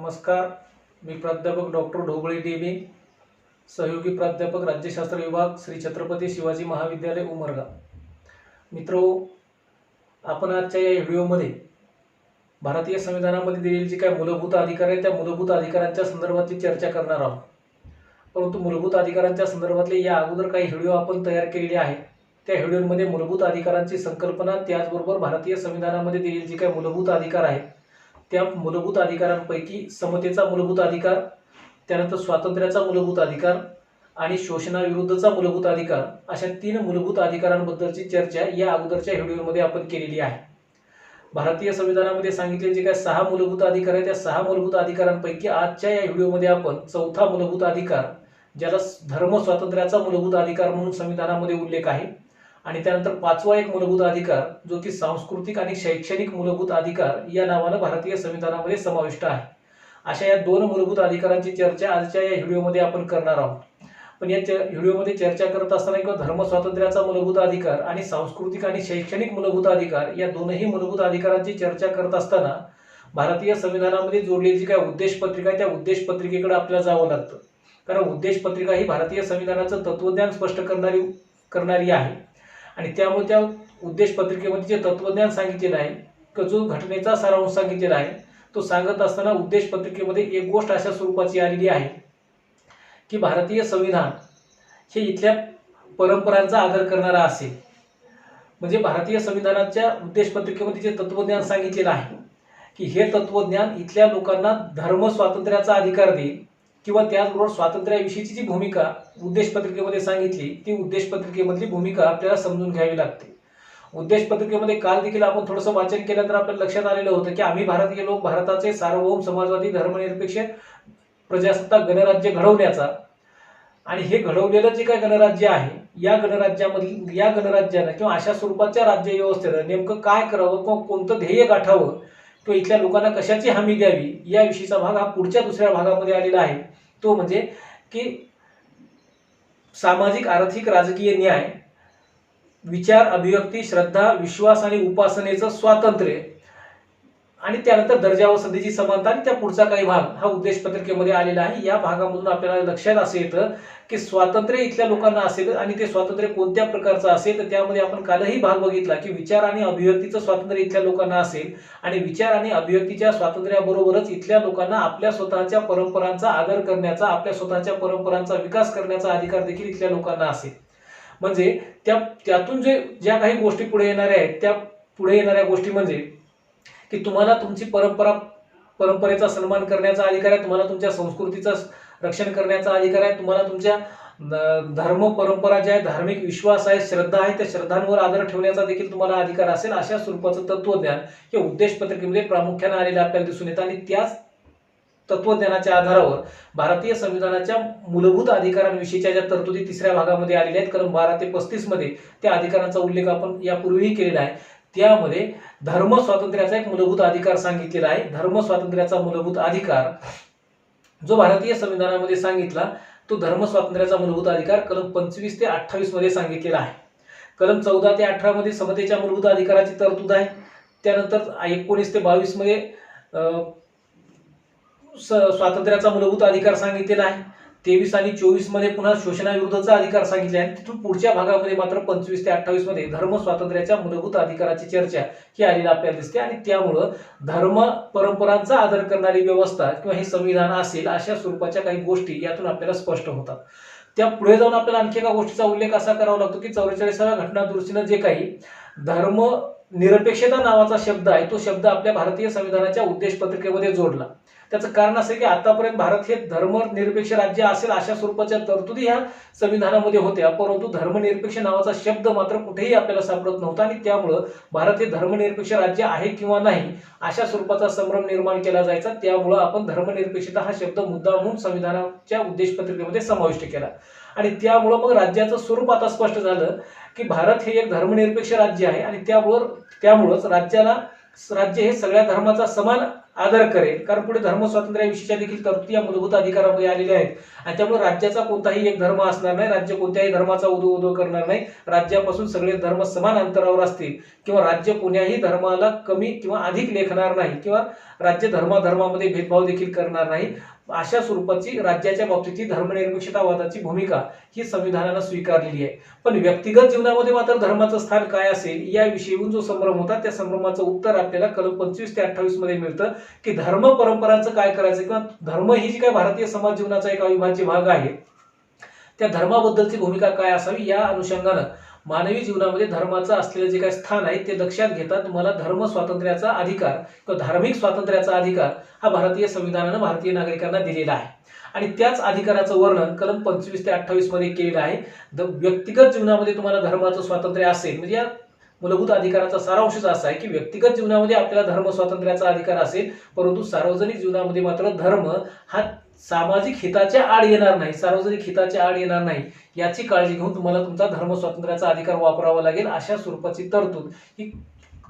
नमस्कार. मी प्राध्यापक doctor Dhoble DB. सहयोगी प्राध्यापक राज्यशास्त्र विभाग श्री छत्रपती शिवाजी महाविद्यालय उमरगा. मित्रो, आपण आजच्या या व्हिडिओमध्ये भारतीय संविधानामध्ये दिलेली जी काही मूलभूत अधिकार आहेत त्या मूलभूत अधिकारांच्या संदर्भातली चर्चा करणार आहोत. परंतु मूलभूत अधिकारांच्या संदर्भातले या अगोदर काही व्हिडिओ आपण तयार केलेले आहेत. त्या व्हिडिओमध्ये मूलभूत अधिकारांची संकल्पना, त्याचबरोबर भारतीय संविधानामध्ये दिलेली जी काही मूलभूत अधिकार आहेत त्या मूलभूत अधिकारांपैकी समतेचा मूलभूत अधिकार, त्यानंतर स्वातंत्र्याचा मूलभूत अधिकार आणि शोषणाविरुद्धचा मूलभूत अधिकार, अशा 3 मूलभूत अधिकारांबद्दलची चर्चा या अगोदरच्या व्हिडिओमध्ये आपण केलेली आहे. भारतीय संविधानामध्ये सांगितलेले जे काही 6 मूलभूत अधिकार आहेत त्या 6 मूलभूत अधिकारांपैकी आजच्या या व्हिडिओमध्ये आपण चौथा मूलभूत अधिकार, ज्याला धर्म स्वातंत्र्याचा मूलभूत अधिकार म्हणून संविधानामध्ये उल्लेख आहे, आणि त्यानंतर 5वा एक मूलभूत अधिकार जो की सांस्कृतिक आणि शैक्षणिक मूलभूत अधिकार या नावाने भारतीय संविधानामध्ये समाविष्ट आहे. अशा या 2 मूलभूत अधिकारांची चर्चा आजच्या या व्हिडिओमध्ये आपण करणार आहोत. पण या व्हिडिओमध्ये चर्चा करत असताना किंवा धर्म स्वातंत्र्याचा मूलभूत अधिकार आणि सांस्कृतिक आणि शैक्षणिक मूलभूत अधिकार या दोनही मूलभूत अधिकारांची चर्चा करत असताना भारतीय संविधानामध्ये जोडलेली जी काही उद्देश पत्रिका आहे त्या उद्देश पत्रिकेकडे आपल्याला जावं लागतं. कारण उद्देश पत्रिका ही भारतीय संविधानाचं तत्वज्ञान स्पष्ट करणारी आहे, आणि त्यामुळे त्या उद्देश पत्रिकेमध्ये जे तत्वज्ञान सांगितलेलं आहे किंवा जो घटनेचा सारांश सांगितलेला आहे तो सांगत असताना उद्देश पत्रिकेमध्ये एक गोष्ट अशा स्वरूपाची आलेली आहे की भारतीय संविधान हे इथल्या परंपरांचा आदर करणारा असेल. म्हणजे भारतीय संविधानाच्या उद्देश पत्रिकेमध्ये जे तत्वज्ञान सांगितलेलं आहे की हे तत्वज्ञान इथल्या लोकांना धर्म स्वातंत्र्याचा अधिकार देईल, किंवा त्याचबरोबर स्वातंत्र्याविषयीची जी भूमिका उद्देश पत्रिकेमध्ये सांगितली ती उद्देश पत्रिकेमधली भूमिका आपल्याला समजून घ्यावी लागते. उद्देश पत्रिकेमध्ये काल देखील आपण थोडंसं वाचन केल्यानंतर आपल्याला लक्षात आलेलं होतं की आम्ही भारतीय लोक भारताचे सार्वभौम समाजवादी धर्मनिरपेक्ष प्रजासत्ताक गणराज्य घडवण्याचा, आणि हे घडवलेलं जे काही गणराज्य आहे या गणराज्यानं किंवा अशा स्वरूपाच्या राज्य व्यवस्थेनं नेमकं काय करावं किंवा कोणतं ध्येय गाठावं किंवा इथल्या लोकांना कशाची हमी द्यावी याविषयीचा भाग हा पुढच्या दुसऱ्या भागामध्ये आलेला आहे. तो म्हणजे की सामाजिक, आर्थिक, राजकीय न्याय, विचार, अभिव्यक्ती, श्रद्धा, विश्वास आणि उपासनेचं स्वातंत्र्य, आणि त्यानंतर दर्जा व संधीची समानता, आणि त्या पुढचा काही भाग हा उद्देश पत्रिकेमध्ये आलेला आहे. या भागामधून आपल्याला लक्षात असे येतं की स्वातंत्र्य इथल्या लोकांना असेल, आणि ते स्वातंत्र्य कोणत्या प्रकारचं असेल तर त्यामध्ये आपण कालही भाग बघितला की विचार आणि अभिव्यक्तीचं स्वातंत्र्य इथल्या लोकांना असेल, आणि विचार आणि अभिव्यक्तीच्या स्वातंत्र्याबरोबरच इथल्या लोकांना आपल्या स्वतःच्या परंपरांचा आदर करण्याचा, आपल्या स्वतःच्या परंपरांचा विकास करण्याचा अधिकार देखील इथल्या लोकांना असेल. म्हणजे त्यातून ज्या काही गोष्टी पुढे येणाऱ्या आहेत त्या पुढे येणाऱ्या गोष्टी म्हणजे की तुम्हाला तुमची परंपरेचा सन्मान करण्याचा अधिकार आहे, तुम्हाला तुमच्या संस्कृतीचं रक्षण करण्याचा अधिकार आहे, तुम्हाला तुमच्या धर्म परंपरा ज्या आहे, धार्मिक विश्वास आहे, श्रद्धा आहे, त्या श्रद्धांवर आदर ठेवण्याचा देखील तुम्हाला अधिकार असेल. अशा स्वरूपाचं तत्वज्ञान हे उद्देश पत्रिकेमध्ये प्रामुख्याने आलेलं आपल्याला दिसून येतं, आणि त्याच तत्वज्ञानाच्या आधारावर भारतीय संविधानाच्या मूलभूत अधिकारांविषयीच्या ज्या तरतुदी 3ऱ्या भागामध्ये आलेल्या आहेत, कलम 12 ते 35 मध्ये त्या अधिकारांचा उल्लेख आपण यापूर्वीही केलेला आहे. त्यामध्ये धर्म स्वातंत्र्याचा एक मूलभूत अधिकार सांगितलेला आहे. धर्म स्वातंत्र्याचा मूलभूत अधिकार जो भारतीय संविधानामध्ये सांगितला तो धर्म स्वातंत्र्याचा मूलभूत अधिकार कलम 25 ते 28 मध्ये सांगितलेला आहे. कलम 14 ते 18 मध्ये समतेच्या मूलभूत अधिकाराची तरतूद आहे. त्यानंतर 19 ते 22 मध्ये स्वातंत्र्याचा मूलभूत अधिकार सांगितलेला आहे. 23 आणि 24 मध्ये पुन्हा शोषणाविरुद्धचा अधिकार सांगितले आहे. तिथून पुढच्या भागामध्ये मात्र 25 ते 28 मध्ये धर्म स्वातंत्र्याच्या मूलभूत अधिकाराची चर्चा ही आलेली आपल्याला दिसते, आणि त्यामुळं धर्म परंपरांचा आदर करणारी व्यवस्था किंवा हे संविधान असेल अशा स्वरूपाच्या काही गोष्टी यातून आपल्याला स्पष्ट होतात. त्या पुढे जाऊन आपल्याला आणखी एका गोष्टीचा उल्लेख असा करावा लागतो की 44व्या घटना दुरुस्तीनं जे काही धर्म निरपेक्षता नावाचा शब्द आहे तो शब्द आपल्या भारतीय संविधानाच्या उद्देश पत्रिकेमध्ये जोडला. त्याचं कारण असं की आतापर्यंत भारत हे धर्मनिरपेक्ष राज्य असेल अशा स्वरूपाच्या तरतुदी ह्या संविधानामध्ये होत्या, परंतु धर्मनिरपेक्ष नावाचा शब्द मात्र कुठेही आपल्याला सापडत नव्हता, आणि त्यामुळं भारत हे धर्मनिरपेक्ष राज्य आहे किंवा नाही अशा स्वरूपाचा संभ्रम निर्माण केला जायचा. त्यामुळं आपण धर्मनिरपेक्षता हा शब्द मुद्दामहून संविधानाच्या उद्देश पत्रिकेमध्ये समाविष्ट केला, आणि त्यामुळं मग राज्याचं स्वरूप आता स्पष्ट झालं की भारत हे एक धर्मनिरपेक्ष राज्य आहे, आणि त्यामुळंच राज्य हे सगळ्या धर्माचा समान आदर करेल, कारण पुढे धर्म स्वातंत्र्याविषयीच्या देखील तरतुदी या मूलभूत अधिकारामध्ये आलेल्या आहेत. आणि त्यामुळे राज्याचा कोणताही एक धर्म असणार नाही, राज्य कोणत्याही धर्माचा उदो करणार नाही, राज्यापासून सगळे धर्म समान अंतरावर असतील, किंवा राज्य कोण्याही धर्माला कमी किंवा अधिक लेखणार नाही, किंवा राज्य धर्मामध्ये भेदभाव देखील करणार नाही. अशा स्वरूपाची राज्याच्या बाबतीत धर्मनिरपेक्षतावादाची भूमिका ही संविधानानं स्वीकारलेली आहे. पण व्यक्तिगत जीवनामध्ये मात्र धर्माचं स्थान काय असेल याविषयीहून जो संभ्रम होता, त्या संभ्रमाचं उत्तर आपल्याला कलम 25 ते 28 मध्ये मिळतं, की धर्म परंपरांचं काय करायचं, किंवा धर्म ही जी काय भारतीय समाज जीवनाचा एक अविभाज्य भाग आहे, त्या धर्माबद्दलची भूमिका काय असावी या अनुषंगानं मानवी जीवनामध्ये धर्माचं असलेलं जे काही स्थान आहे ते लक्षात घेता तुम्हाला धर्म स्वातंत्र्याचा अधिकार किंवा धार्मिक स्वातंत्र्याचा अधिकार हा भारतीय संविधानानं भारतीय नागरिकांना दिलेला आहे. आणि त्याच अधिकाराचं वर्णन कलम 25 ते 28 मध्ये केलेलं आहे. व्यक्तिगत जीवनामध्ये तुम्हाला धर्माचं स्वातंत्र्य असेल, म्हणजे या मूलभूत अधिकाराचा सारांशच असा आहे की व्यक्तिगत जीवनामध्ये आपल्याला धर्म स्वातंत्र्याचा अधिकार असेल, परंतु सार्वजनिक जीवनामध्ये मात्र धर्म हा सामाजिक हिताच्या आड येणार नाही, सार्वजनिक हिताच्या आड येणार नाही याची काळजी घेऊन तुम्हाला तुमचा धर्म स्वातंत्र्याचा अधिकार वापरावा लागेल. अशा स्वरूपाची तरतूद ही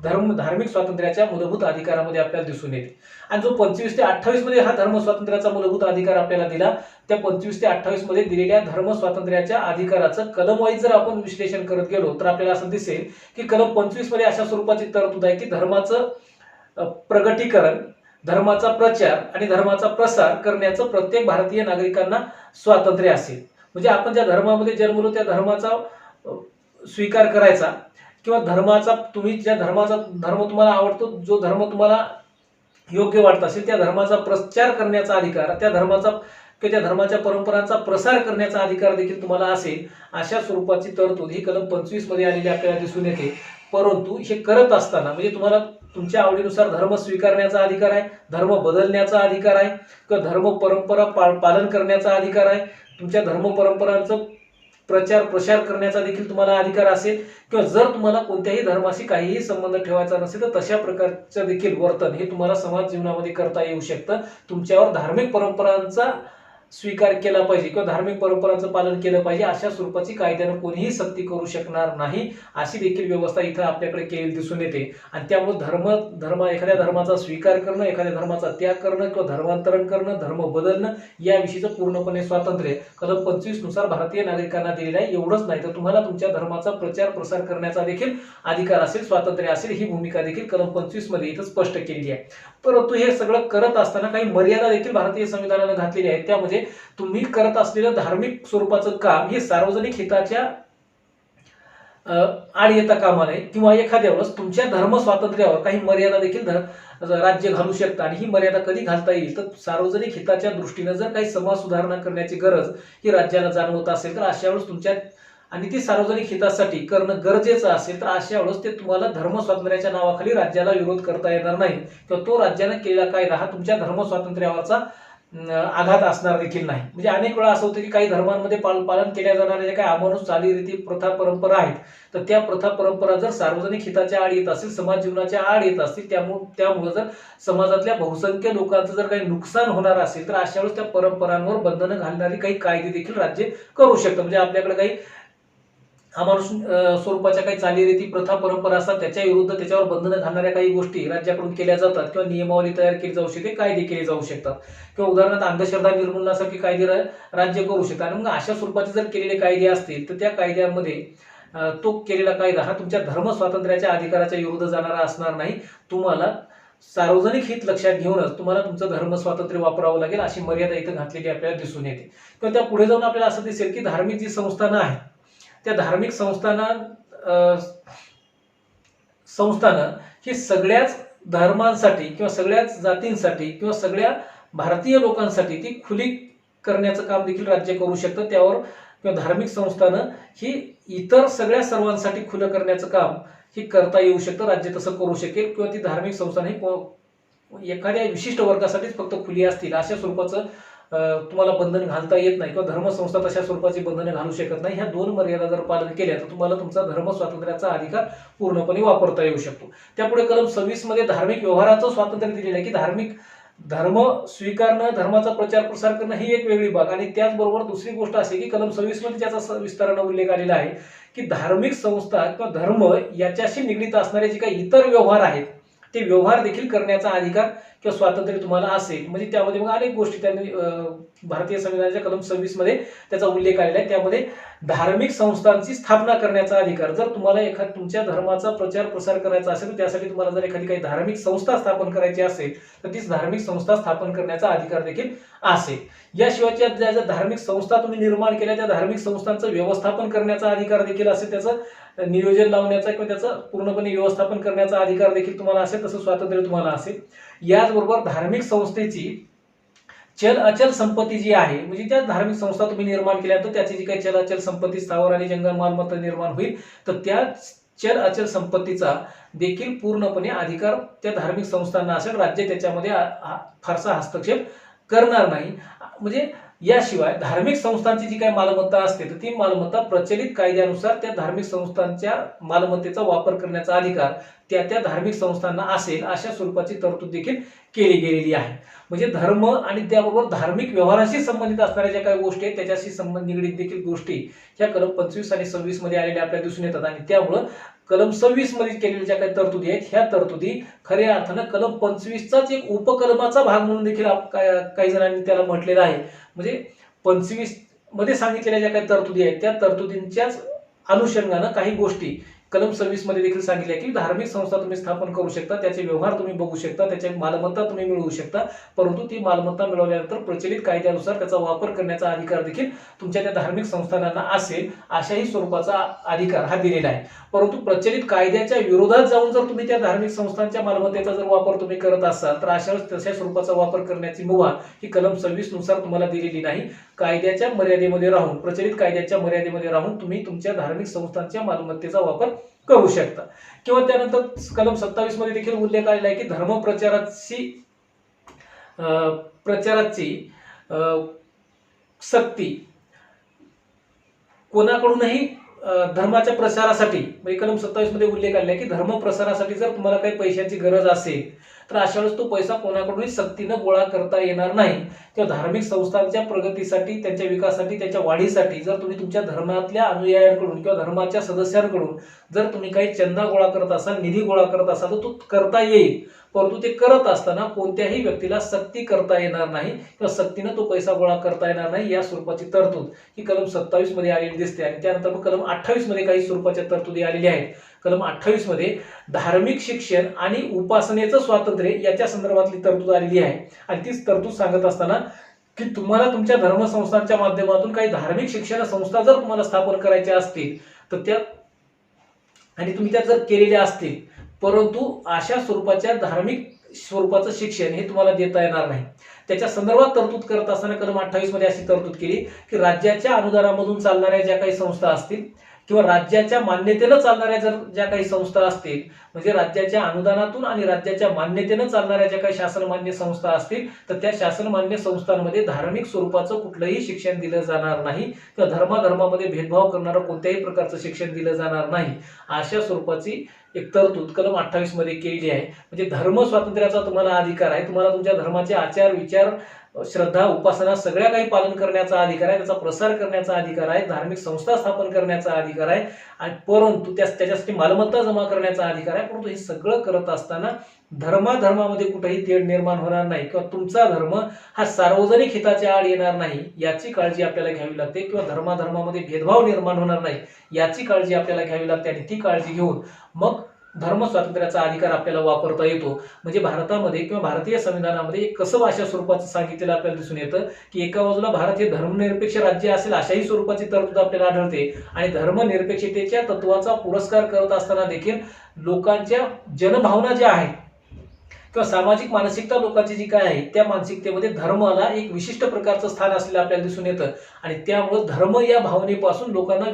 धार्मिक स्वातंत्र्याच्या मूलभूत अधिकारामध्ये आपल्याला दिसून येते. आणि जो 25 ते 28 मध्ये हा धर्म स्वातंत्र्याचा मूलभूत अधिकार आपल्याला दिला, त्या 25 ते 28 मध्ये दिलेल्या धर्म स्वातंत्र्याच्या अधिकाराचं कलम वाईज जर आपण विश्लेषण करत गेलो तर आपल्याला असं दिसेल की कलम 25 मध्ये अशा स्वरूपाची तरतूद आहे की धर्माचं प्रगटीकरण, धर्माचा प्रचार आणि धर्माचा प्रसार करण्याचं प्रत्येक भारतीय नागरिकांना स्वातंत्र्य असेल. म्हणजे आपण ज्या धर्मामध्ये जन्मलो त्या धर्माचा स्वीकार करायचा, किंवा तुम्ही ज्या धर्माचा धर्म तुम्हाला आवडतो, जो धर्म तुम्हाला योग्य वाटत असेल त्या धर्माचा प्रचार करण्याचा अधिकार, त्या धर्माच्या परंपरांचा प्रसार करण्याचा अधिकार देखील तुम्हाला असेल. अशा स्वरूपाची तरतूद ही कलम 25 मध्ये आलेली आपल्याला दिसून येते. परंतु हे करत असताना म्हणजे तुम्हाला तुमच्या आवडीनुसार धर्म स्वीकारण्याचा अधिकार आहे, धर्म बदलण्याचा अधिकार आहे, किंवा धर्म परंपरा पालन करण्याचा अधिकार आहे, तुमच्या धर्म परंपरांचं प्रचार प्रसार करण्याचा देखील तुम्हाला अधिकार असेल, किंवा जर तुम्हाला कोणत्याही धर्माशी काहीही संबंध ठेवायचा नसेल तर तशा प्रकारचं देखील वर्तन हे तुम्हाला समाज जीवनामध्ये करता येऊ शकतं. तुमच्यावर धार्मिक परंपरांचा स्वीकार केला पाहिजे किंवा धार्मिक परंपरांचं पालन केलं पाहिजे अशा स्वरूपाची कायद्यानं कोणीही सक्ती करू शकणार नाही, अशी देखील व्यवस्था इथं आपल्याकडे केलेली दिसून येते. आणि त्यामुळे एखाद्या धर्माचा स्वीकार करणं, एखाद्या धर्माचा त्याग करणं किंवा धर्मांतरण करणं, धर्म बदलणं याविषयीचं पूर्णपणे स्वातंत्र्य कलम 25 नुसार भारतीय नागरिकांना दिलेलं आहे. एवढंच नाही तर तुम्हाला तुमच्या धर्माचा प्रचार प्रसार करण्याचा देखील अधिकार असेल, स्वातंत्र्य असेल, ही भूमिका देखील कलम 25 मध्ये इथं स्पष्ट केलेली आहे. परंतु हे सगळं करत असताना काही मर्यादा देखील भारतीय संविधानानं घातलेली आहेत. त्यामध्ये तुम्ही करत असलेलं धार्मिक स्वरूपाचं काम हे सार्वजनिक हिताच्या आड येता कामा नये, किंवा एखाद्या वेळेस तुमच्या धर्म स्वातंत्र्यावर काही मर्यादा देखील राज्य घालू शकतं. आणि ही मर्यादा कधी घालता येईल तर सार्वजनिक हिताच्या दृष्टीने जर काही समाज सुधारणा करण्याची गरज ही राज्याला जाणवत असेल तर अशा वेळेस तुमच्या आणि ती सार्वजनिक हितासाठी करणं गरजेचं असेल तर अशा वेळेस ते तुम्हाला धर्म स्वातंत्र्याच्या नावाखाली राज्याला विरोध करता येणार नाही, किंवा तो राज्याने केलेला कायदा हा तुमच्या धर्म स्वातंत्र्यावरचा आघात असणार देखील नाही. म्हणजे अनेक वेळा असं होतं की काही धर्मांमध्ये पालन केल्या जाणाऱ्या ज्या काही अमानुष चालीरीती प्रथा परंपरा आहेत तर त्या प्रथा परंपरा जर सार्वजनिक हिताच्या आड येत असतील, समाज जीवनाच्या आड येत असतील, त्यामुळे जर समाजातल्या बहुसंख्य लोकांचं जर काही नुकसान होणार असेल तर अशा वेळेस त्या परंपरांवर बंधनं घालणारी काही कायदे देखील राज्य करू शकतं. म्हणजे आपल्याकडे काही अमानुष स्वरूपाच्या काही चालीरीती प्रथा परंपरा असतात, त्याच्या विरुद्ध त्याच्यावर बंधनं घालणाऱ्या काही गोष्टी राज्याकडून केल्या जातात, किंवा नियमावली तयार केली जाऊ शकते, कायदे केले जाऊ शकतात, किंवा उदाहरणार्थ अंधश्रद्धा निर्मूलनासारखे कायदे राज्य करू शकतात. आणि मग अशा स्वरूपाचे जर केलेले कायदे असतील तर त्या कायद्यामध्ये तो केलेला कायदा हा तुमच्या धर्म स्वातंत्र्याच्या अधिकाराच्या विरुद्ध जाणारा असणार नाही. तुम्हाला सार्वजनिक हित लक्षात घेऊनच तुम्हाला तुमचं धर्म स्वातंत्र्य वापरावं लागेल, अशी मर्यादा इथं घातलेली आपल्याला दिसून येते. किंवा त्या पुढे जाऊन आपल्याला असं दिसेल की धार्मिक जी संस्थानं आहेत त्या धार्मिक संस्थानं ही सगळ्याच धर्मांसाठी किंवा सगळ्याच जातींसाठी किंवा सगळ्या भारतीय लोकांसाठी ती खुली करण्याचं काम देखील राज्य करू शकतं. त्यावर किंवा धार्मिक संस्थानं ही इतर सर्वांसाठी खुलं करण्याचं काम ही करता येऊ शकतं, राज्य तसं करू शकेल. किंवा ती धार्मिक संस्थानं ही एखाद्या विशिष्ट वर्गासाठीच फक्त खुली असतील अशा स्वरूपाचं तुम्हाला बंधन घालता येत नाही, किंवा धर्मसंस्था तशा स्वरूपाची बंधने घालू शकत नाही. ह्या दोन मर्यादा जर पालन केल्या तर तुम्हाला तुमचा धर्म स्वातंत्र्याचा अधिकार पूर्णपणे वापरता येऊ शकतो. त्यापुढे कलम 26 मध्ये धार्मिक व्यवहाराचं स्वातंत्र्य दिलेलं आहे की धर्म स्वीकारणं, धर्माचा प्रचार प्रसार करणं ही एक वेगळी बाब. आणि त्याचबरोबर दुसरी गोष्ट अशी की कलम 26 मध्ये त्याचा विस्ताराने उल्लेख आलेला आहे की धार्मिक संस्था किंवा धर्म याच्याशी निगडीत असणारे जे काही इतर व्यवहार आहेत ते व्यवहार देखील करण्याचा अधिकार किंवा स्वातंत्र्य तुम्हाला असेल. म्हणजे त्यामध्ये मग अनेक गोष्टी त्यांनी भारतीय संविधानाच्या कलम 26 मध्ये त्याचा उल्लेख आलेला आहे. त्यामध्ये धार्मिक संस्थांची स्थापना करण्याचा अधिकार, जर तुम्हाला तुमच्या धर्माचा प्रचार प्रसार करायचा असेल तर त्यासाठी तुम्हाला जर एखादी काही धार्मिक संस्था स्थापन करायची असेल तर तीच धार्मिक संस्था स्थापन करण्याचा अधिकार देखील असेल. याशिवायच्या ज्या धार्मिक संस्था तुम्ही निर्माण केल्या त्या धार्मिक संस्थांचं व्यवस्थापन करण्याचा अधिकार देखील असेल, त्याचं नियोजन लावण्याचा किंवा त्याचं पूर्णपणे व्यवस्थापन करण्याचा अधिकार देखील तुम्हाला असेल, तसं स्वातंत्र्य तुम्हाला असेल. याचबरोबर धार्मिक संस्थेची चल अचल संपत्ती जी आहे, म्हणजे त्या धार्मिक संस्था तुम्ही निर्माण केल्या तर त्याची जी काही चल अचल संपत्ती, स्थावर आणि जंगम मालमत्ता निर्माण होईल तर त्या चल अचल संपत्तीचा देखील पूर्णपणे अधिकार त्या धार्मिक संस्थांना असेल. राज्य त्याच्यामध्ये फारसा हस्तक्षेप करणार नाही. म्हणजे याशिवाय धार्मिक संस्थांची जी काही मालमत्ता असते तर ती मालमत्ता प्रचलित कायद्यानुसार त्या धार्मिक संस्थांच्या मालमत्तेचा वापर करण्याचा अधिकार त्या धार्मिक संस्थांना असेल, अशा स्वरूपाची तरतूद देखील केली गेलेली आहे. म्हणजे धर्म आणि त्याबरोबर धार्मिक व्यवहाराशी संबंधित असणाऱ्या ज्या काही गोष्टी आहेत त्याच्याशी निगडीत देखील गोष्टी ह्या कलम 25 आणि 26 मध्ये आलेल्या आपल्याला दिसून येतात. आणि त्यामुळं कलम 26 मध्ये केलेल्या ज्या काही तरतुदी आहेत ह्या तरतुदी खऱ्या अर्थानं कलम 25चाच एक उपकलमाचा भाग म्हणून देखील काही जणांनी त्याला म्हटलेलं आहे. म्हणजे 25 मध्ये सांगितलेल्या ज्या काही तरतुदी आहेत त्या तरतुदींच्याच अनुषंगानं काही गोष्टी कलम 26 मध्ये देखील सांगितले की धार्मिक संस्था तुम्ही स्थापन करू शकता, त्याचे व्यवहार तुम्ही बघू शकता, त्याची मालमत्ता तुम्ही मिळवू शकता, परंतु ती मालमत्ता मिळवल्यानंतर प्रचलित कायद्यानुसार त्याचा वापर करण्याचा अधिकार देखील तुमच्या त्या धार्मिक संस्थानांना असेल, अशाही स्वरूपाचा अधिकार हा दिलेला आहे. परंतु प्रचलित कायद्याच्या विरोधात जाऊन जर तुम्ही त्या धार्मिक संस्थांच्या मालमत्तेचा जर वापर तुम्ही करत असाल तर अशा तशा स्वरूपाचा वापर करण्याची मुभा ही कलम 26 नुसार तुम्हाला दिलेली नाही. कायद्याच्या मर्यादेमध्ये राहून, प्रचलित कायद्याच्या मर्यादेमध्ये राहून तुम्ही तुमच्या धार्मिक संस्थांच्या मालमत्तेचा वापर करू शकता. किंवा त्यानंतर कलम 27 मध्ये देखील उल्लेख आलेला आहे की धर्म प्रचाराची सक्ती कोणाकडूनही धर्माच्या प्रसारासाठी, म्हणजे कलम 27 मध्ये उल्लेख आलेला आहे की धर्म प्रसारासाठी जर तुम्हाला काही पैशांची गरज असेल तर अशा वेळेस तो पैसा कोणाकडूनही सक्तीनं गोळा करता येणार नाही. किंवा धार्मिक संस्थांच्या प्रगतीसाठी, त्यांच्या विकासासाठी, त्याच्या वाढीसाठी जर तुम्ही तुमच्या धर्मातल्या अनुयायांकडून किंवा धर्माच्या सदस्यांकडून जर तुम्ही काही चंदा गोळा करत असाल, निधी गोळा करत असाल तर तो करता येईल, परंतु ते करत असताना कोणत्याही व्यक्तीला सक्ती करता येणार नाही किंवा सक्तीनं तो पैसा गोळा करता येणार नाही. या स्वरूपाची तरतूद ही कलम 27 मध्ये आलेली दिसते. आणि त्यानंतर मग कलम 28 मध्ये काही स्वरूपाच्या तरतुदी आलेल्या आहेत. कलम 28 मध्ये धार्मिक शिक्षण आणि उपासनेचं स्वातंत्र्य याच्या संदर्भातली तरतूद आलेली आहे. आणि तीच तरतूद सांगत असताना की तुम्हाला तुमच्या धर्मसंस्थांच्या माध्यमातून काही धार्मिक शिक्षण संस्था जर तुम्हाला स्थापन करायच्या असतील तर त्या, आणि तुम्ही त्या जर केलेल्या असतील, परंतु अशा स्वरूपाच्या धार्मिक स्वरूपाचं शिक्षण हे तुम्हाला देता येणार नाही. त्याच्या संदर्भात तरतूद करत असताना कलम 28 मध्ये अशी तरतूद केली की राज्याच्या अनुदानामधून चालणाऱ्या ज्या काही संस्था असतील किंवा राज्याच्या मान्यतेनं चालणाऱ्या ज्या काही संस्था असतील, म्हणजे राज्याच्या अनुदानातून आणि राज्याच्या मान्यतेनं चालणाऱ्या ज्या काही शासनमान्य संस्था असतील तर त्या शासनमान्य संस्थांमध्ये धार्मिक स्वरूपाचं कुठलंही शिक्षण दिलं जाणार नाही किंवा धर्माधर्मामध्ये भेदभाव करणारं कोणत्याही प्रकारचं शिक्षण दिलं जाणार नाही. अशा स्वरूपाची एक तरतूद कलम 28 मध्ये केलेली आहे. म्हणजे धर्म स्वातंत्र्याचा तुम्हाला अधिकार आहे, तुम्हाला तुमच्या धर्माचे आचार विचार श्रद्धा उपासना सगळ्या काही पालन करण्याचा अधिकार आहे, त्याचा प्रसार करण्याचा अधिकार आहे, धार्मिक संस्था स्थापन करण्याचा अधिकार आहे, आणि परंतु त्याच्यासाठी मालमत्ता जमा करण्याचा अधिकार आहे. परंतु हे सगळं करत असताना धर्मामध्ये कुठेही तेढ निर्माण होणार नाही किंवा तुमचा धर्म हा सार्वजनिक हिताच्या आड येणार नाही याची काळजी आपल्याला घ्यावी लागते, किंवा धर्मामध्ये भेदभाव निर्माण होणार नाही याची काळजी आपल्याला घ्यावी लागते. आणि ती काळजी घेऊन मग धर्म स्वातंत्र्याचा अधिकार आपल्याला वापरता येतो. म्हणजे भारतामध्ये किंवा भारतीय संविधानामध्ये कसं अशा स्वरूपाचं सांगितलेलं आपल्याला दिसून येतं की एका बाजूला भारत हे धर्मनिरपेक्ष राज्य असेल अशाही स्वरूपाची तरतूद आपल्याला आढळते, आणि धर्मनिरपेक्षतेच्या तत्वाचा पुरस्कार करत असताना देखील लोकांच्या जनभावना ज्या आहेत किंवा सामाजिक मानसिकता लोकांची जी काय आहे त्या मानसिकतेमध्ये धर्माला एक विशिष्ट प्रकारचं स्थान असलेलं आपल्याला दिसून येतं. आणि त्यामुळे धर्म या भावनेपासून लोकांना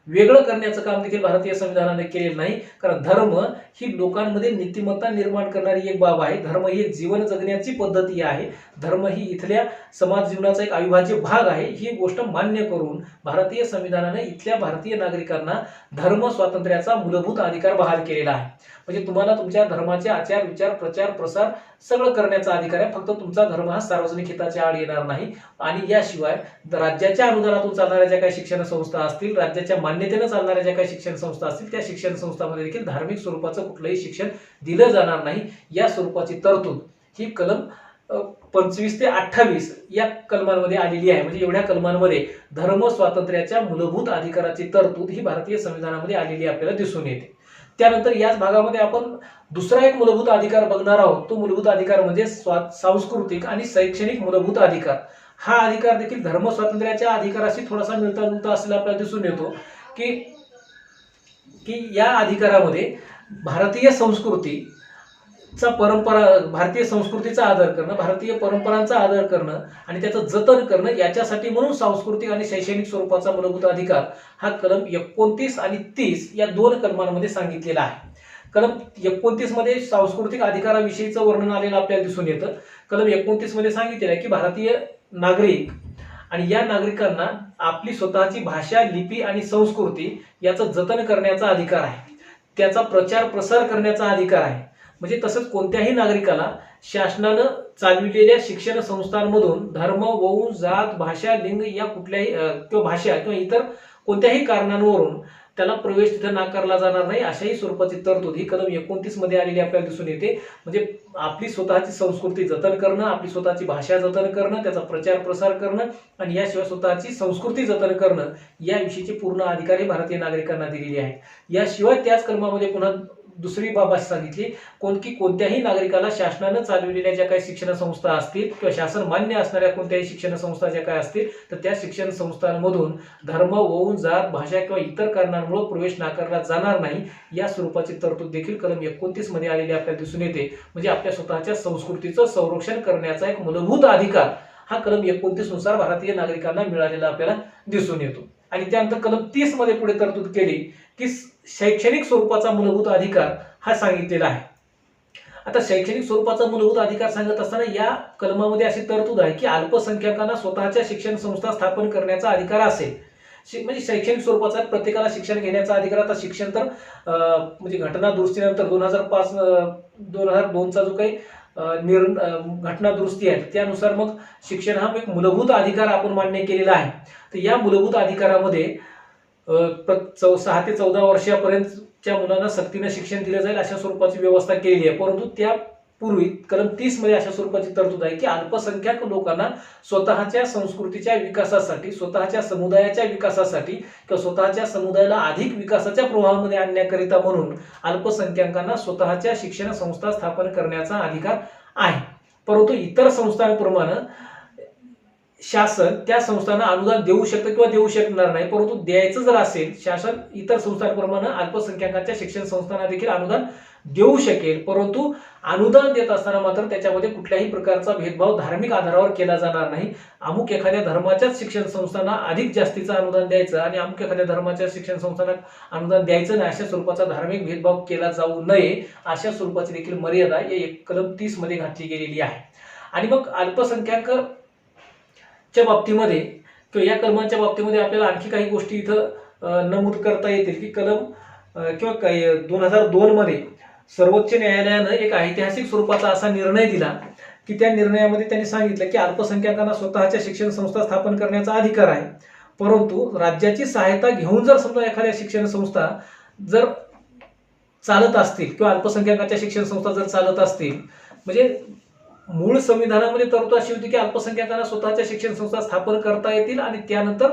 वेगळं करण्याचं काम देखील भारतीय संविधानाने केलेलं नाही. कारण धर्म ही लोकांमध्ये नीतिमत्ता निर्माण करणारी एक बाब आहे. धर्म ही एक जीवन जगण्याची पद्धती आहे. धर्म ही इथल्या समाज जीवनाचा एक अविभाज्य भाग आहे. ही गोष्ट मान्य करून भारतीय संविधानाने इथल्या भारतीय नागरिकांना धर्म स्वातंत्र्याचा मूलभूत अधिकार बहाल केलेला आहे. म्हणजे तुम्हाला तुमच्या धर्माचे आचार विचार प्रचार प्रसार सगळं करण्याचा अधिकार आहे. फक्त तुमचा धर्म हा सार्वजनिक हिताच्या आड येणार नाही. आणि याशिवाय राज्याच्या अनुदानातून चालणाऱ्या ज्या काही शिक्षण संस्था असतील, राज्याच्या मान्यतेनं चालणाऱ्या ज्या काही शिक्षण संस्था असतील त्या शिक्षण संस्थांमध्ये देखील धार्मिक स्वरूपाचं कुठलंही शिक्षण दिलं जाणार नाही या स्वरूपाची तरतूद ही कलम 25 ते 28 या कलमांमध्ये आलेली आहे. म्हणजे एवढ्या कलमांमध्ये धर्म स्वातंत्र्याच्या मूलभूत अधिकाराची तरतूद ही भारतीय संविधानामध्ये आलेली आपल्याला दिसून येते. त्यानंतर याच भागामध्ये आपण दुसरा एक मूलभूत अधिकार बघणार आहोत. तो मूलभूत अधिकार म्हणजे सांस्कृतिक आणि शैक्षणिक मूलभूत अधिकार. हा अधिकार देखील धर्म स्वातंत्र्याच्या अधिकाराशी थोडासा मिळता जुळता असलेला आपल्याला दिसून येतो की की या अधिकारामध्ये भारतीय संस्कृतीचा आदर करणं, भारतीय परंपरांचा आदर करणं आणि त्याचं जतन करणं याच्यासाठी म्हणून सांस्कृतिक आणि शैक्षणिक स्वरूपाचा मूलभूत अधिकार हा कलम 29 आणि 30 या दोन कलमांमध्ये सांगितलेला आहे. कलम 29 मध्ये सांस्कृतिक अधिकाराविषयीचं वर्णन आलेलं आपल्याला दिसून येतं. कलम 29 मध्ये सांगितलेलं आहे की भारतीय नागरिक आणि या नागरिकांना आपली स्वतःची भाषा, लिपी आणि संस्कृती याचं जतन करण्याचा अधिकार आहे. त्याचा प्रचार प्रसार करण्याचा अधिकार आहे. म्हणजे तसंच कोणत्याही नागरिकाला शासनानं चालविलेल्या शिक्षण संस्थांमधून धर्म, वंश, जात, भाषा, लिंग या कुठल्याही किंवा भाषा किंवा इतर कोणत्याही कारणांवरून त्याला प्रवेश तिथे नाकारला जाणार नाही अशाही स्वरूपाची तरतूद ही कलम 29 मध्ये आलेली आपल्याला दिसून येते. म्हणजे आपली स्वतःची संस्कृती जतन करणं, आपली स्वतःची भाषा जतन करणं, त्याचा प्रचार प्रसार करणं आणि याशिवाय स्वतःची संस्कृती जतन करणं याविषयीचे पूर्ण अधिकार हे भारतीय नागरिकांना दिलेले आहेत. याशिवाय त्याच कलमामध्ये पुन्हा दुसरी बाब अशी सांगितली कोणत्याही नागरिकाला शासनानं चालविलेल्या ज्या काही शिक्षण संस्था असतील किंवा शासन मान्य असणाऱ्या कोणत्याही शिक्षण संस्था ज्या काही असतील तर त्या शिक्षण संस्थांमधून धर्म, वंश, जात, भाषा किंवा इतर कारणांमुळे प्रवेश नाकारला जाणार नाही या स्वरूपाची तरतूद देखील कलम 29 मध्ये आलेली आपल्याला दिसून येते. म्हणजे आपल्या स्वतःच्या संस्कृतीचं संरक्षण करण्याचा एक मूलभूत अधिकार हा कलम 29 नुसार भारतीय नागरिकांना मिळालेला आपल्याला दिसून येतो. आणि त्यानंतर कलम 30 मध्ये पुढे तरतूद केली की शैक्षणिक स्वरूपाचा मूलभूत अधिकार हा सांगितलेला आहे. आता शैक्षणिक स्वरूपाचा मूलभूत अधिकार सांगत असताना या कलमामध्ये अशी तरतूद आहे की अल्पसंख्याकांना स्वतःच्या शिक्षण संस्था स्थापन करण्याचा अधिकार असेल. म्हणजे शैक्षणिक स्वरूपाचा प्रत्येकाला शिक्षण घेण्याचा अधिकार. आता शिक्षण तर म्हणजे घटना दुरुस्तीनंतर 2002चा जो काही घटना दुरुस्ती आहे त्यानुसार मग शिक्षण हा एक मूलभूत अधिकार आपण मान्य केलेला आहे. तर या मूलभूत अधिकारामध्ये 6 ते 14 वर्षापर्यंतच्या मुलांना सक्तीनं शिक्षण दिलं जाईल अशा स्वरूपाची व्यवस्था केलेली आहे. परंतु त्यापूर्वी कलम 30 मध्ये अशा स्वरूपाची तरतूद आहे की अल्पसंख्याक लोकांना स्वतःच्या संस्कृतीच्या विकासासाठी, स्वतःच्या समुदायाच्या विकासासाठी किंवा स्वतःच्या समुदायाला अधिक विकासाच्या प्रवाहामध्ये आणण्याकरिता म्हणून अल्पसंख्याकांना स्वतःच्या शिक्षण संस्था स्थापन करण्याचा अधिकार आहे. परंतु इतर संस्थांप्रमाणे शासन त्या संस्थांना अनुदान देऊ शकतं किंवा देऊ शकणार नाही. परंतु द्यायचं जर असेल शासन इतर संस्थांप्रमाणे अल्पसंख्याकांच्या शिक्षण संस्थांना देखील अनुदान देऊ शकेल. परंतु अनुदान देत असताना मात्र त्याच्यामध्ये कुठल्याही प्रकारचा भेदभाव धार्मिक आधारावर केला जाणार नाही. अमुक एखाद्या धर्माच्याच शिक्षण संस्थांना अधिक जास्तीचं अनुदान द्यायचं आणि अमुक एखाद्या धर्माच्या शिक्षण संस्थांना अनुदान द्यायचं नाही अशा स्वरूपाचा धार्मिक भेदभाव केला जाऊ नये अशा स्वरूपाची देखील मर्यादा या कलम 30 मध्ये घातली गेलेली आहे. आणि मग अल्पसंख्याक च्या बाबतीमध्ये किंवा या कलमांच्या बाबतीमध्ये आपल्याला आणखी काही गोष्टी इथं नमूद करता येतील की कलम किंवा 2002 मध्ये सर्वोच्च न्यायालयानं एक ऐतिहासिक स्वरूपाचा असा निर्णय दिला की त्या निर्णयामध्ये त्यांनी सांगितलं की अल्पसंख्याकांना स्वतःच्या शिक्षण संस्था स्थापन करण्याचा अधिकार आहे. परंतु राज्याची सहायता घेऊन जर समजा एखाद्या शिक्षण संस्था जर चालत असतील किंवा अल्पसंख्याकांच्या शिक्षण संस्था जर चालत असतील म्हणजे मूळ संविधानामध्ये तरतूद अशी होती की अल्पसंख्याकांना स्वतःच्या शिक्षण संस्था स्थापन करता येतील आणि त्यानंतर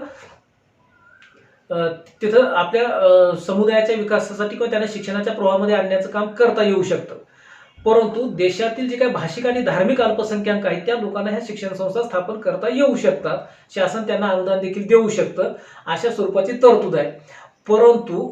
तिथं आपल्या समुदायाच्या विकासासाठी किंवा त्यांना शिक्षणाच्या प्रवाहामध्ये आणण्याचं काम करता येऊ शकतं. परंतु देशातील जे काही भाषिक आणि धार्मिक अल्पसंख्याक आहेत त्या लोकांना ह्या शिक्षण संस्था स्थापन करता येऊ शकतात. शासन त्यांना अनुदान देखील देऊ शकतं अशा स्वरूपाची तरतूद आहे. परंतु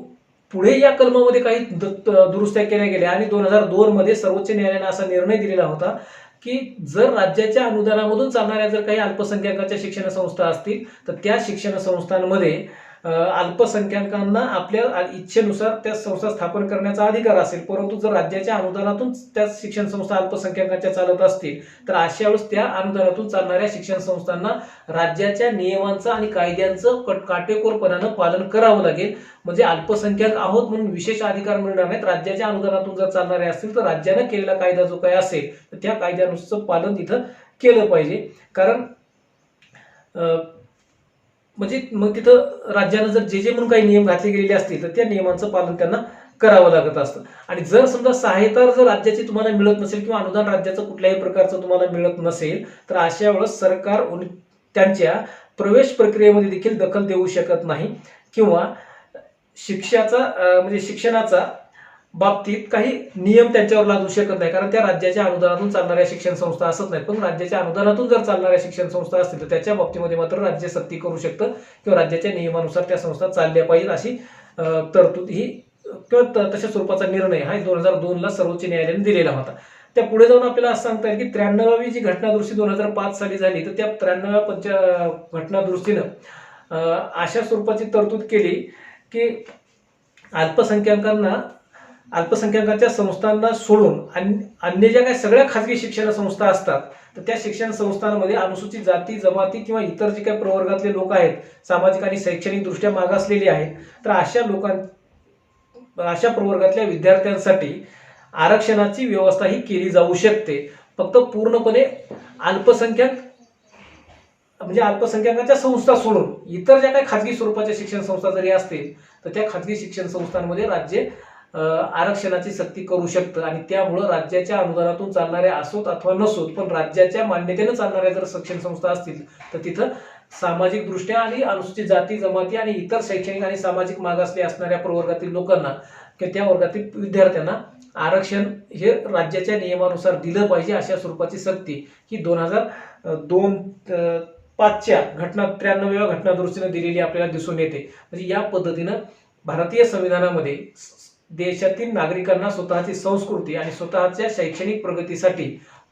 पुढे या कलमामध्ये काही दुरुस्त्या केल्या गेल्या आणि 2002 मध्ये सर्वोच्च न्यायालयाने असा निर्णय दिलेला होता की जर राज्याच्या अनुदानामधून चालणाऱ्या जर काही अल्पसंख्याकाच्या शिक्षण संस्था असतील तर त्या शिक्षण संस्थांमध्ये अल्पसंख्याकांना आपल्या इच्छेनुसार त्या संस्था स्थापन करण्याचा अधिकार असेल. परंतु जर राज्याच्या अनुदानातून त्या शिक्षण संस्था अल्पसंख्याकाच्या चालत असतील तर अशा वेळेस त्या अनुदानातून चालणाऱ्या शिक्षण संस्थांना राज्याच्या नियमांचं आणि कायद्यांचं काटेकोरपणानं पालन करावं लागेल. म्हणजे अल्पसंख्याक आहोत म्हणून विशेष अधिकार मिळणार नाहीत. राज्याच्या अनुदानातून जर चालणारे असतील तर राज्यानं केलेला कायदा जो काही असेल तर त्या कायद्यानुसार पालन तिथं केलं पाहिजे. कारण म्हणजे मग तिथं राज्यानं जर जे म्हणून काही नियम घातले गेलेले असतील तर त्या नियमांचं पालन त्यांना करावं लागत असतं. आणि जर समजा सहायता जर राज्याची तुम्हाला मिळत नसेल किंवा अनुदान राज्याचं कुठल्याही प्रकारचं तुम्हाला मिळत नसेल तर अशा वेळेस सरकार त्यांच्या प्रवेश प्रक्रियेमध्ये देखील दखल देऊ शकत नाही किंवा म्हणजे शिक्षणाचा बाबतीत काही नियम त्यांच्यावर लादू शकत नाही, कारण त्या राज्याच्या अनुदानातून चालणाऱ्या शिक्षण संस्था असत नाहीत. पण राज्याच्या अनुदानातून जर चालणाऱ्या शिक्षण संस्था असतील तर त्याच्या बाबतीमध्ये मात्र राज्य सक्ती करू शकतं किंवा राज्याच्या नियमानुसार त्या संस्था चालल्या पाहिजेत अशी तरतूद ही किंवा तशा स्वरूपाचा निर्णय हा 2002ला सर्वोच्च न्यायालयाने दिलेला होता. त्या पुढे जाऊन आपल्याला असं सांगता येईल की 93वी जी घटनादुरुस्ती 2005 साली झाली तर त्या 93व्या घटनादुरुस्तीनं अशा स्वरूपाची तरतूद केली की अल्पसंख्याकांच्या संस्थांना सोडून अन्य ज्या काही सगळ्या खाजगी शिक्षण संस्था असतात तर त्या शिक्षण संस्थांमध्ये अनुसूचित जाती जमाती किंवा इतर जे काही प्रवर्गातले लोक आहेत, सामाजिक आणि शैक्षणिक दृष्ट्या मागासलेले आहेत, तर अशा प्रवर्गातल्या विद्यार्थ्यांसाठी आरक्षणाची व्यवस्था ही केली जाऊ शकते. फक्त पूर्णपणे अल्पसंख्याकांच्या संस्था सोडून इतर ज्या काही खाजगी स्वरूपाच्या शिक्षण संस्था जरी असतील तर त्या खाजगी शिक्षण संस्थांमध्ये राज्य आरक्षणाची सक्ती करू शकतं. आणि त्यामुळं राज्याच्या अनुदानातून चालणाऱ्या असोत अथवा नसोत पण राज्याच्या मान्यतेनं चालणाऱ्या जर शिक्षण संस्था असतील तर तिथं सामाजिक दृष्ट्या आणि अनुसूचित जाती जमाती आणि इतर शैक्षणिक आणि सामाजिक मागासले असणाऱ्या प्रवर्गातील लोकांना किंवा त्या वर्गातील विद्यार्थ्यांना आरक्षण हे राज्याच्या नियमानुसार दिलं पाहिजे अशा स्वरूपाची सक्ती ही 2002-5च्या 93व्या घटनादुरुस्तीनं दिलेली आपल्याला दिसून येते. म्हणजे या पद्धतीनं भारतीय संविधानामध्ये देशातील नागरिकांना स्वतःची संस्कृती आणि स्वतःच्या शैक्षणिक प्रगतीसाठी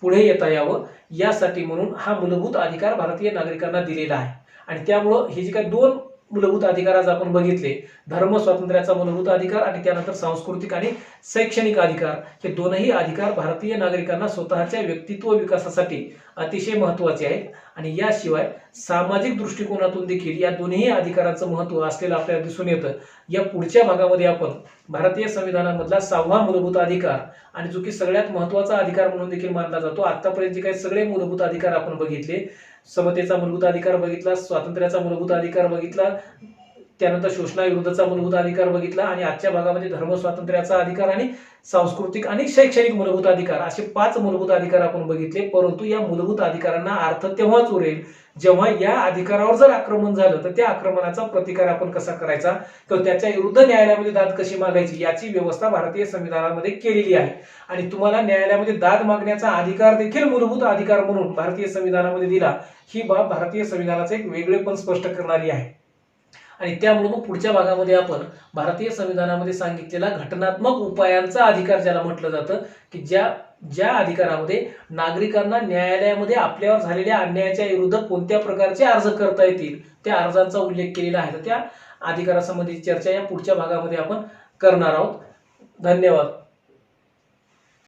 पुढे येता यावं यासाठी म्हणून हा मूलभूत अधिकार भारतीय नागरिकांना दिलेला आहे. आणि त्यामुळं हे जे काही दोन मूलभूत अधिकार आज आपण बघितले, धर्म स्वातंत्र्याचा मूलभूत अधिकार आणि त्यानंतर सांस्कृतिक आणि शैक्षणिक अधिकार, हे दोनही अधिकार भारतीय नागरिकांना स्वतःच्या व्यक्तित्व विकासासाठी अतिशय महत्त्वाचे आहेत. आणि याशिवाय सामाजिक दृष्टिकोनातून देखील या दोन्ही अधिकारांचं महत्त्व असलेलं आपल्याला दिसून येतं. या पुढच्या भागामध्ये आपण भारतीय संविधानामधला 6वा मूलभूत अधिकार आणि जो की सगळ्यात महत्त्वाचा अधिकार म्हणून देखील मानला जातो, आतापर्यंत जे काही सगळे मूलभूत अधिकार आपण बघितले, समतेचा मूलभूत अधिकार बघितला, स्वातंत्र्याचा मूलभूत अधिकार बघितला, त्यानंतर शोषणाविरुद्धचा मूलभूत अधिकार बघितला आणि आजच्या भागामध्ये धर्म स्वातंत्र्याचा अधिकार आणि सांस्कृतिक आणि शैक्षणिक मूलभूत अधिकार असे 5 मूलभूत अधिकार आपण बघितले. परंतु या मूलभूत अधिकारांना अर्थ तेव्हाच उरेल जेव्हा या अधिकारावर जर आक्रमण झालं तर त्या आक्रमणाचा प्रतिकार आपण कसा करायचा किंवा त्याच्या विरुद्ध न्यायालयामध्ये दाद कशी मागायची याची व्यवस्था भारतीय संविधानामध्ये केलेली आहे. आणि तुम्हाला न्यायालयामध्ये दाद मागण्याचा अधिकार देखील मूलभूत अधिकार म्हणून भारतीय संविधानामध्ये दिला, ही बाब भारतीय संविधानाचे एक वेगळेपण स्पष्ट करणारी आहे. आणि त्यामुळे मग पुढच्या भागामध्ये आपण भारतीय संविधानामध्ये सांगितलेला घटनात्मक उपायांचा अधिकार ज्याला म्हटलं जातं की ज्या अधिकारामध्ये नागरिकांना न्यायालयामध्ये आपल्यावर झालेल्या अन्यायाच्या विरुद्ध कोणत्या प्रकारचे अर्ज करता येतील त्या अर्जांचा उल्लेख केलेला आहे. तर त्या अधिकारासंबंधी चर्चा या पुढच्या भागामध्ये आपण करणार आहोत. धन्यवाद.